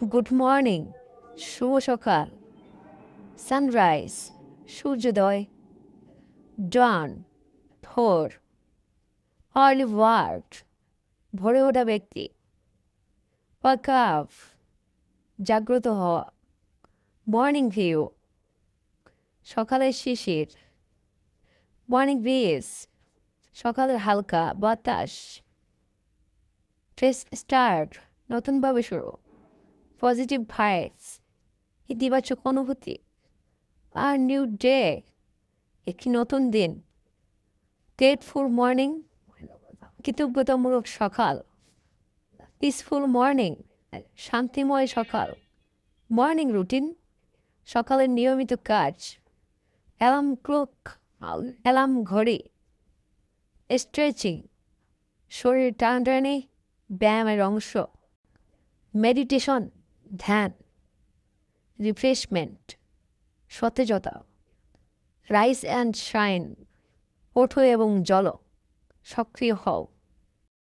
Good morning, শুভ সকাল। Sunrise, সূর্যোদয়। ডন, ভোর। আর্লি ওয়ার্ড, ভোরে ওঠা ব্যক্তি। ওয়াক আপ, জাগ্রত হওয়া। মর্নিং ভিউ, সকালের শিশির। মর্নিং ব্রিজ, সকালের হালকা বাতাস। ফ্রেশ স্টার্ট, নতুনভাবে শুরু। পজিটিভ ভাইবস, ইতিবাচক অনুভূতি। আর নিউ ডে, একটি নতুন দিন। গ্রেটফুল মর্নিং, কৃতজ্ঞতামূলক সকাল। পিসফুল মর্নিং, শান্তিময় সকাল। মর্নিং রুটিন, সকালের নিয়মিত কাজ। অ্যালার্ম ক্লক, অ্যালার্ম ঘড়ি। স্ট্রেচিং, শরীর টানাটানি, ব্যায়ামের অংশ। মেডিটেশন, ধ্যান। রিফ্রেশমেন্ট, সতেজতা। রাইস অ্যান্ড শাইন, ওঠো এবং জ্বলো, সক্রিয় হও।